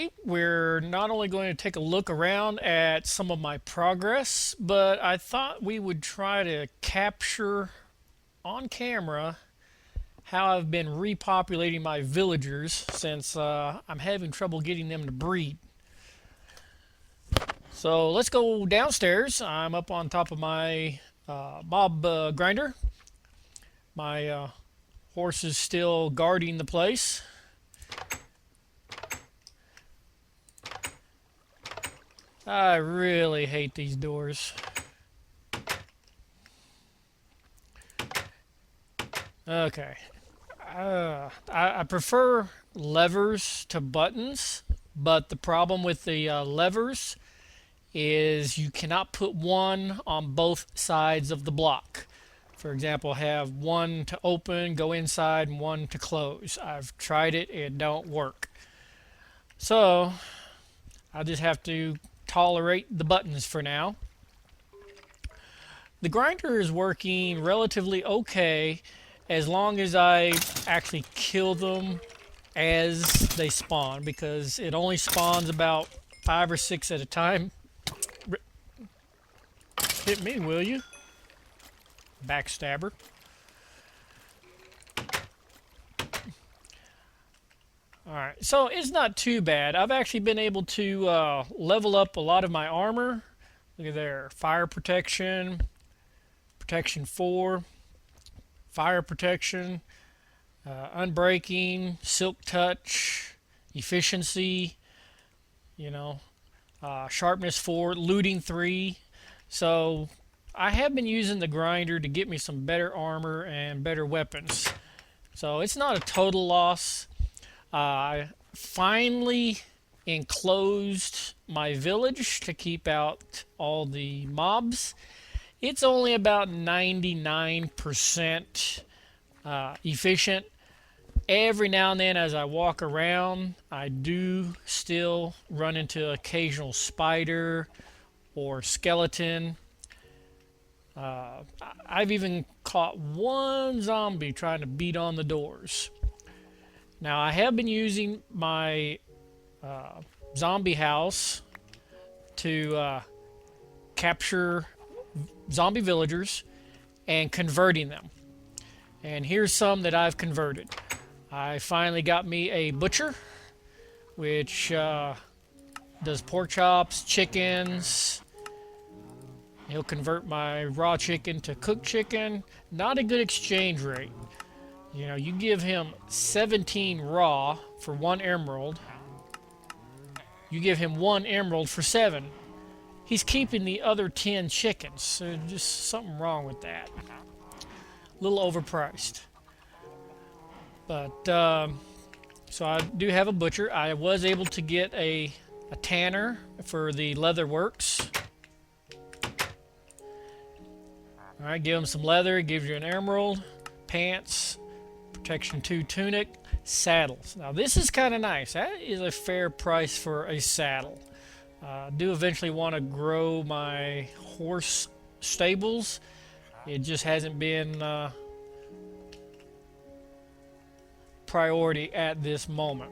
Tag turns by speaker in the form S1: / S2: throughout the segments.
S1: Today, we're not only going to take a look around at some of my progress, but I thought we would try to capture on camera how I've been repopulating my villagers since I'm having trouble getting them to breed. So let's go downstairs. I'm up on top of my mob grinder. My horse is still guarding the place. I really hate these doors. Okay. I prefer levers to buttons, but the problem with the levers is you cannot put one on both sides of the block. For example, have one to open, go inside, and one to close. I've tried it, it don't work. So I just have to tolerate the buttons for now. The grinder is working relatively okay as long as I actually kill them as they spawn, because it only spawns about 5 or 6 at a time. Hit me, will you? Backstabber. Alright, so it's not too bad. I've actually been able to level up a lot of my armor. Look at there. Fire protection, protection 4, fire protection, unbreaking, silk touch, efficiency, sharpness 4, looting 3. So I have been using the grinder to get me some better armor and better weapons. So it's not a total loss. I finally enclosed my village to keep out all the mobs. It's only about 99% efficient. Every now and then as I walk around, I do still run into occasional spider or skeleton. I've even caught one zombie trying to beat on the doors. Now, I have been using my zombie house to capture zombie villagers and converting them. And here's some that I've converted. I finally got me a butcher, which does pork chops, chickens. He'll convert my raw chicken to cooked chicken. Not a good exchange rate. You give him 17 raw for 1 emerald. You give him 1 emerald for 7. He's keeping the other 10 chickens. So just something wrong with that. A little overpriced. But, so I do have a butcher. I was able to get a tanner for the leather works. Alright, give him some leather. It gives you an emerald. Pants. Protection 2 tunic, saddles. Now this is kind of nice. That is a fair price for a saddle. I do eventually want to grow my horse stables. It just hasn't been priority at this moment.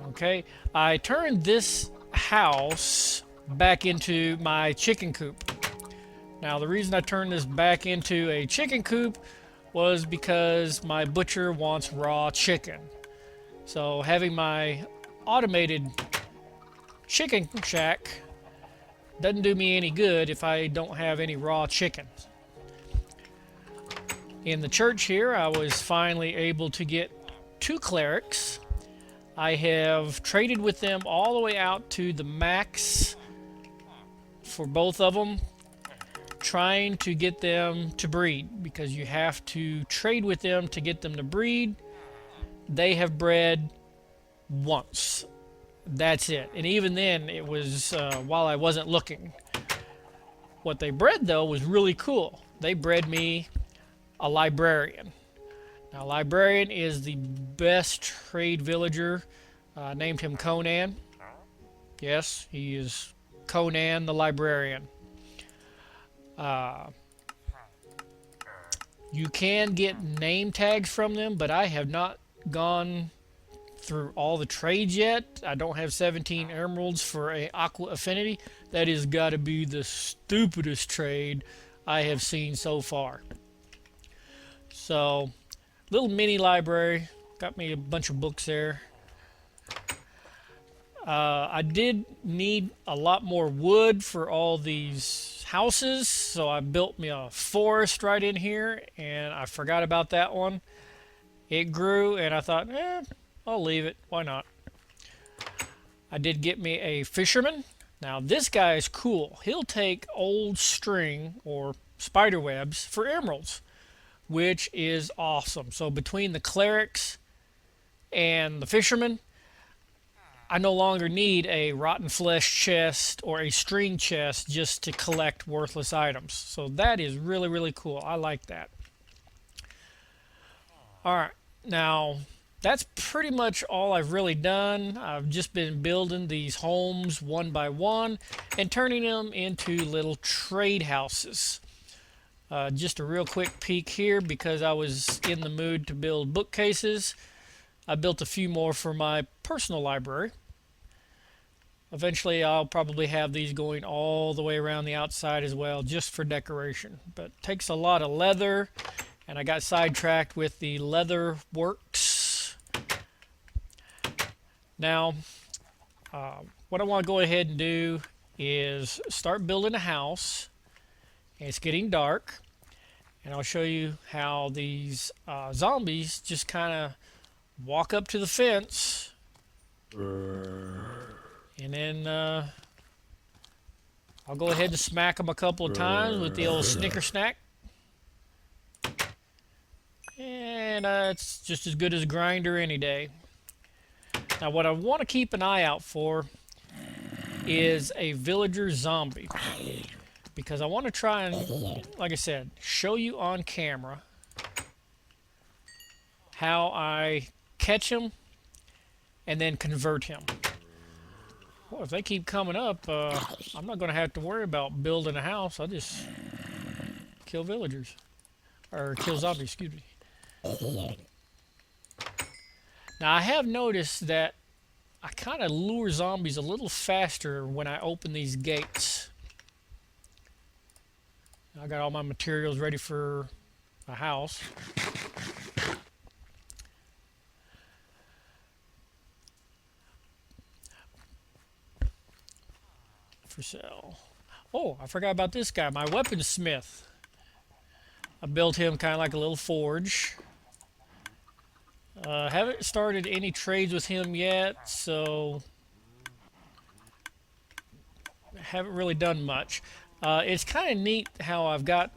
S1: Okay, I turned this house back into my chicken coop. Now, the reason I turned this back into a chicken coop was because my butcher wants raw chicken. So having my automated chicken shack doesn't do me any good if I don't have any raw chicken. In the church here, I was finally able to get 2 clerics. I have traded with them all the way out to the max for both of them, trying to get them to breed, because you have to trade with them to get them to breed. They have bred once. That's it. And even then, it was while I wasn't looking. What they bred, though, was really cool. They bred me a librarian. Now, librarian is the best trade villager. Named him Conan. Yes, he is Conan the librarian. You can get name tags from them, but I have not gone through all the trades yet. I don't have 17 emeralds for a aqua affinity. That has got to be the stupidest trade I have seen so far. So, little mini library. Got me a bunch of books there. I did need a lot more wood for all these houses, so I built me a forest right in here, and I forgot about that one. It grew, and I thought, I'll leave it. Why not? I did get me a fisherman. Now, this guy is cool. He'll take old string or spider webs for emeralds, which is awesome. So between the clerics and the fisherman, I no longer need a rotten flesh chest or a string chest just to collect worthless items. So that is really, really cool. I like that. Alright, now that's pretty much all I've really done. I've just been building these homes one by one and turning them into little trade houses. Just a real quick peek here because I was in the mood to build bookcases. I built a few more for my personal library. Eventually I'll probably have these going all the way around the outside as well, just for decoration. But it takes a lot of leather, and I got sidetracked with the leather works. Now, what I want to go ahead and do is start building a house. It's getting dark, and I'll show you how these zombies just kind of walk up to the fence, and then I'll go ahead and smack them a couple of times with the old snicker snack. And it's just as good as a grinder any day. Now what I want to keep an eye out for is a villager zombie, because I want to try and, like I said, show you on camera how I catch him and then convert him. Well, if they keep coming up, I'm not going to have to worry about building a house. I'll just kill villagers. Or kill zombies, excuse me. Now, I have noticed that I kind of lure zombies a little faster when I open these gates. I got all my materials ready for a house. For sale. Oh, I forgot about this guy, my weaponsmith. I built him kind of like a little forge. Haven't started any trades with him yet, so haven't really done much. It's kind of neat how I've got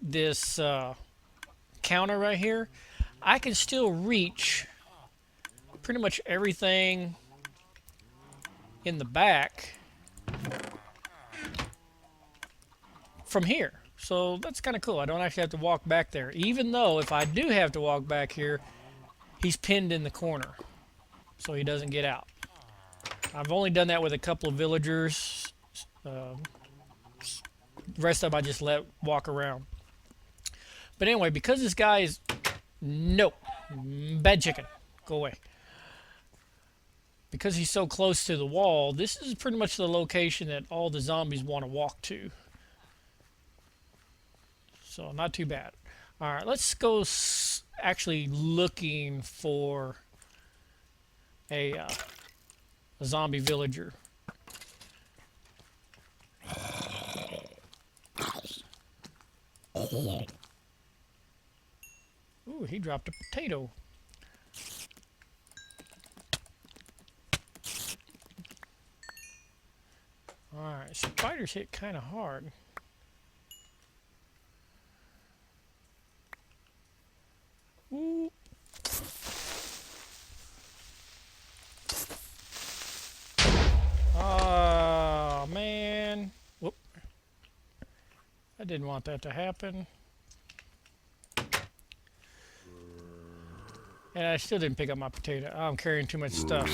S1: this counter right here. I can still reach pretty much everything in the back from here. So that's kind of cool. I don't actually have to walk back there. Even though if I do have to walk back here, he's pinned in the corner so he doesn't get out. I've only done that with a couple of villagers. The rest of them I just let walk around. But anyway, because this guy is... Nope. Bad chicken. Go away. Because he's so close to the wall, this is pretty much the location that all the zombies want to walk to. So not too bad. All right, let's go actually looking for a zombie villager. Ooh, he dropped a potato. Alright, spiders hit kind of hard. Ooh. Oh, man. Whoop. I didn't want that to happen. And I still didn't pick up my potato. Oh, I'm carrying too much stuff.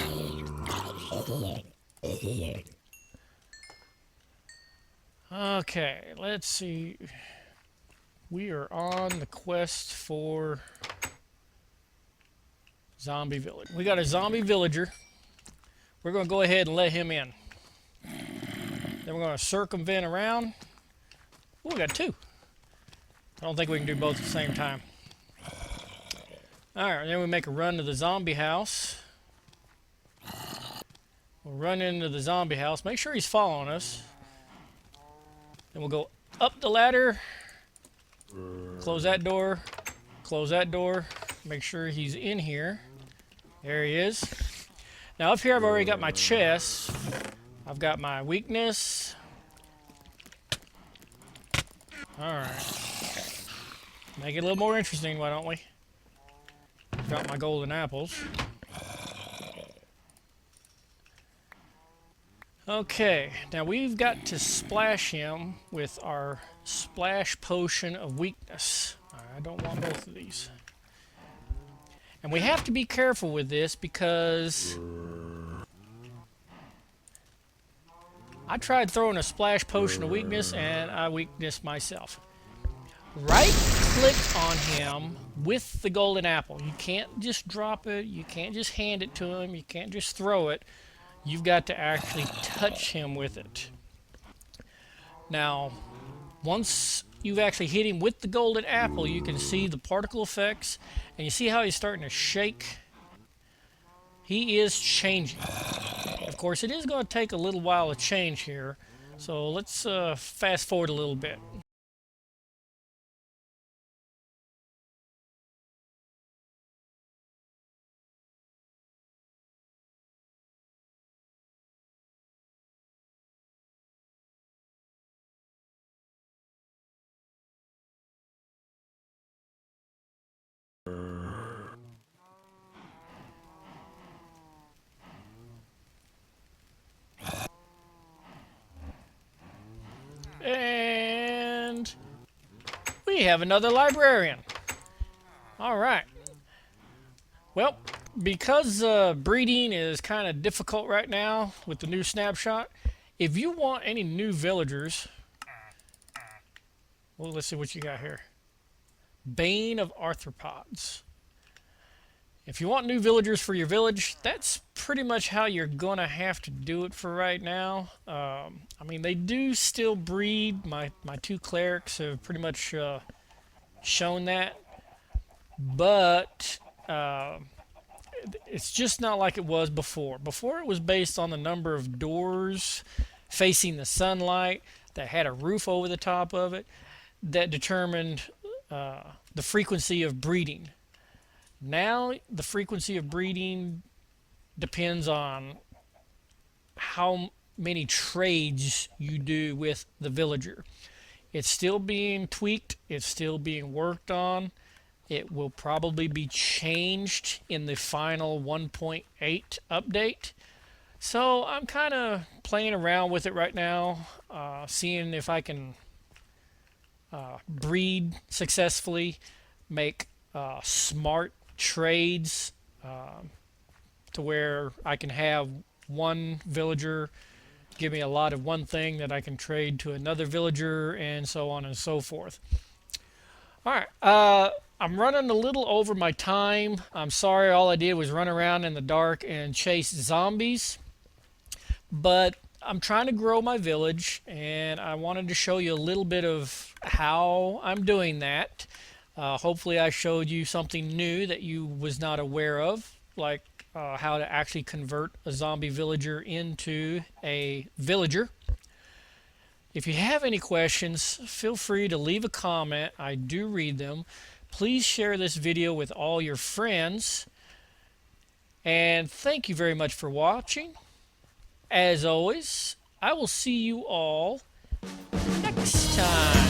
S1: Okay, let's see. We are on the quest for Zombie village. We got a zombie villager. We're going to go ahead and let him in. Then we're going to circumvent around. Oh, we got two. I don't think we can do both at the same time. Alright, then we make a run to the zombie house. We'll run into the zombie house. Make sure he's following us. Then we'll go up the ladder. Close that door. Close that door. Make sure he's in here. There he is. Now up here I've already got my chest. I've got my weakness. Alright. Make it a little more interesting, why don't we? Got my golden apples. Okay, now we've got to splash him with our splash potion of weakness. I don't want both of these. And we have to be careful with this because I tried throwing a splash potion of weakness and I weaknessed myself. Right-click on him with the golden apple. You can't just drop it. You can't just hand it to him. You can't just throw it. You've got to actually touch him with it. Now, once you've actually hit him with the golden apple, you can see the particle effects, and you see how he's starting to shake. He is changing. Of course, it is going to take a little while to change here, so let's fast forward a little bit. And we have another librarian. All right. Well, because breeding is kind of difficult right now with the new snapshot, if you want any new villagers, well, let's see what you got here. Bane of Arthropods. If you want new villagers for your village, that's pretty much how you're going to have to do it for right now. I mean, they do still breed. My two clerics have pretty much shown that. But it's just not like it was before. Before it was based on the number of doors facing the sunlight that had a roof over the top of it that determined the frequency of breeding. Now the frequency of breeding depends on how many trades you do with the villager. It's still being tweaked. It's still being worked on. It will probably be changed in the final 1.8 update. So I'm kind of playing around with it right now, seeing if I can breed successfully, make smart trades to where I can have one villager give me a lot of one thing that I can trade to another villager, and so on and so forth. Alright, I'm running a little over my time. I'm sorry, all I did was run around in the dark and chase zombies. But I'm trying to grow my village, and I wanted to show you a little bit of how I'm doing that. Hopefully I showed you something new that you was not aware of, like how to actually convert a zombie villager into a villager. If you have any questions, feel free to leave a comment. I do read them. Please share this video with all your friends. And thank you very much for watching. As always, I will see you all next time.